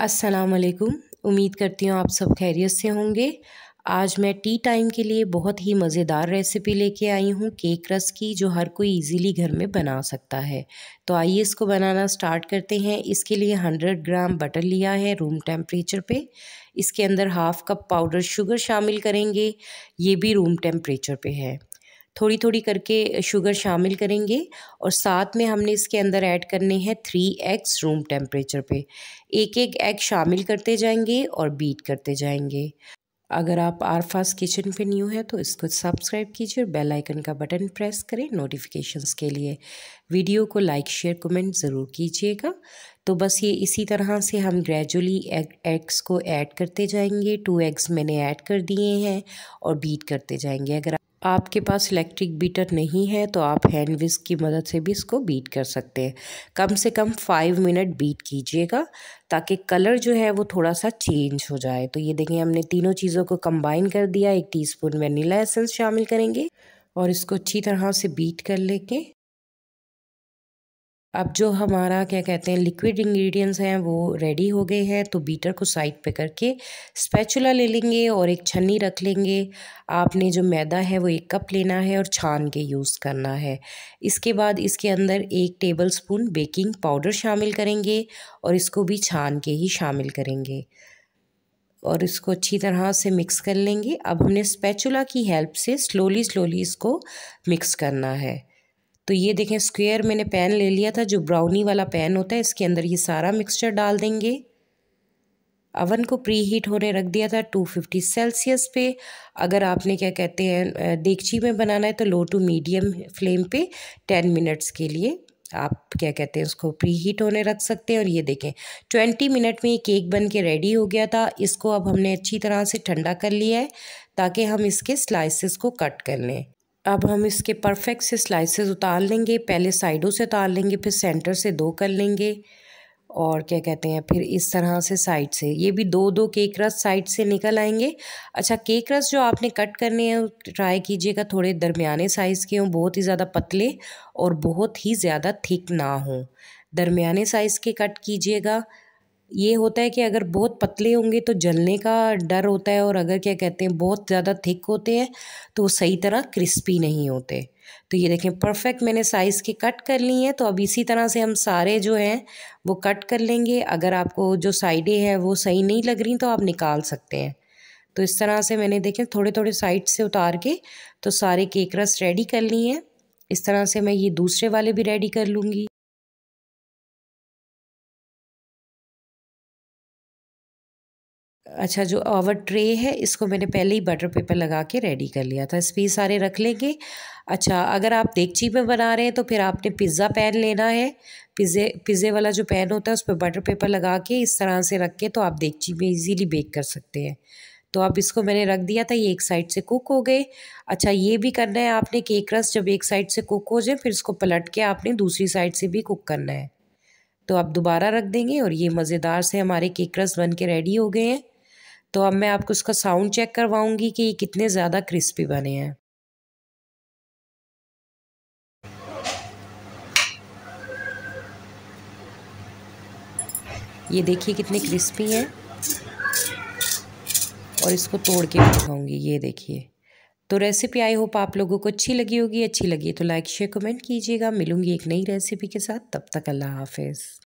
अस्सलाम वालेकुम। उम्मीद करती हूँ आप सब खैरियत से होंगे। आज मैं टी टाइम के लिए बहुत ही मज़ेदार रेसिपी लेके आई हूँ केक रस की, जो हर कोई इजीली घर में बना सकता है। तो आइए इसको बनाना स्टार्ट करते हैं। इसके लिए 100 ग्राम बटर लिया है रूम टेम्परेचर पे। इसके अंदर हाफ़ कप पाउडर शुगर शामिल करेंगे, ये भी रूम टेम्परेचर पे है। थोड़ी थोड़ी करके शुगर शामिल करेंगे और साथ में हमने इसके अंदर ऐड करने हैं 3 एग्स रूम टेम्परेचर पे। एक एक एग शामिल करते जाएंगे और बीट करते जाएंगे। अगर आप आरफास किचन पे न्यू है तो इसको सब्सक्राइब कीजिए और बेल आइकन का बटन प्रेस करें नोटिफिकेशंस के लिए। वीडियो को लाइक शेयर कमेंट ज़रूर कीजिएगा। तो बस ये इसी तरह से हम ग्रेजुअली एग्स को ऐड करते जाएंगे। 2 एग्स मैंने ऐड कर दिए हैं और बीट करते जाएंगे। अगर आपके पास इलेक्ट्रिक बीटर नहीं है तो आप हैंड विस्क की मदद से भी इसको बीट कर सकते हैं। कम से कम 5 मिनट बीट कीजिएगा ताकि कलर जो है वो थोड़ा सा चेंज हो जाए। तो ये देखें, हमने तीनों चीज़ों को कंबाइन कर दिया। 1 टीस्पून वनीला एसेंस शामिल करेंगे और इसको अच्छी तरह से बीट कर लेंगे। अब जो हमारा क्या कहते हैं लिक्विड इंग्रेडिएंट्स हैं वो रेडी हो गए हैं। तो बीटर को साइड पे करके स्पैचुला ले लेंगे और एक छन्नी रख लेंगे। आपने जो मैदा है वो 1 कप लेना है और छान के यूज़ करना है। इसके बाद इसके अंदर 1 टेबलस्पून बेकिंग पाउडर शामिल करेंगे और इसको भी छान के ही शामिल करेंगे और इसको अच्छी तरह से मिक्स कर लेंगे। अब हमने स्पैचुला की हेल्प से स्लोली स्लोली इसको मिक्स करना है। तो ये देखें, स्क्वायर मैंने पैन ले लिया था, जो ब्राउनी वाला पैन होता है। इसके अंदर ये सारा मिक्सचर डाल देंगे। अवन को प्री हीट होने रख दिया था 250 सेल्सियस पे। अगर आपने क्या कहते हैं देगची में बनाना है तो लो टू मीडियम फ्लेम पे 10 मिनट्स के लिए आप क्या कहते हैं उसको प्री हीट होने रख सकते हैं। और ये देखें 20 मिनट में ये केक बन के रेडी हो गया था। इसको अब हमने अच्छी तरह से ठंडा कर लिया है ताकि हम इसके स्लाइसेस को कट कर लें। अब हम इसके परफेक्ट से स्लाइसेस उतार लेंगे। पहले साइडों से उतार लेंगे, फिर सेंटर से 2 कर लेंगे और क्या कहते हैं फिर इस तरह से साइड से। ये भी 2-2 केक रस साइड से निकल आएंगे। अच्छा, केक रस जो आपने कट करने हैं ट्राई कीजिएगा थोड़े दरमियाने साइज़ के हों, बहुत ही ज़्यादा पतले और बहुत ही ज़्यादा थिक ना हों। दरमियाने साइज़ के कट कीजिएगा। ये होता है कि अगर बहुत पतले होंगे तो जलने का डर होता है, और अगर क्या कहते हैं बहुत ज़्यादा थिक होते हैं तो वो सही तरह क्रिस्पी नहीं होते। तो ये देखें परफेक्ट मैंने साइज़ के कट कर ली हैं। तो अब इसी तरह से हम सारे जो हैं वो कट कर लेंगे। अगर आपको जो साइडें हैं वो सही नहीं लग रही तो आप निकाल सकते हैं। तो इस तरह से मैंने देखें थोड़े थोड़े साइड से उतार के तो सारे केक रस रेडी कर लिए हैं। इस तरह से मैं ये दूसरे वाले भी रेडी कर लूँगी। अच्छा, जो आवर ट्रे है इसको मैंने पहले ही बटर पेपर लगा के रेडी कर लिया था। इस पर सारे रख लेंगे। अच्छा, अगर आप देगची में बना रहे हैं तो फिर आपने पिज़्ज़ा पैन लेना है। पिज़्ज़े वाला जो पैन होता है उस पर बटर पेपर लगा के इस तरह से रख के तो आप देगची में इजीली बेक कर सकते हैं। तो अब इसको मैंने रख दिया था, ये एक साइड से कुक हो गए। अच्छा, ये भी करना है आपने केक रस जब एक साइड से कुक हो जाए फिर इसको पलट के आपने दूसरी साइड से भी कुक करना है। तो आप दोबारा रख देंगे और ये मज़ेदार से हमारे केक रस बन के रेडी हो गए हैं। तो अब मैं आपको इसका साउंड चेक करवाऊंगी कि ये कितने ज़्यादा क्रिस्पी बने हैं। ये देखिए कितने क्रिस्पी हैं और इसको तोड़ के भी दिखाऊंगी। ये देखिए। तो रेसिपी आई होप आप लोगों को अच्छी लगी होगी। अच्छी लगी तो लाइक शेयर कमेंट कीजिएगा। मिलूंगी एक नई रेसिपी के साथ, तब तक अल्लाह हाफिज़।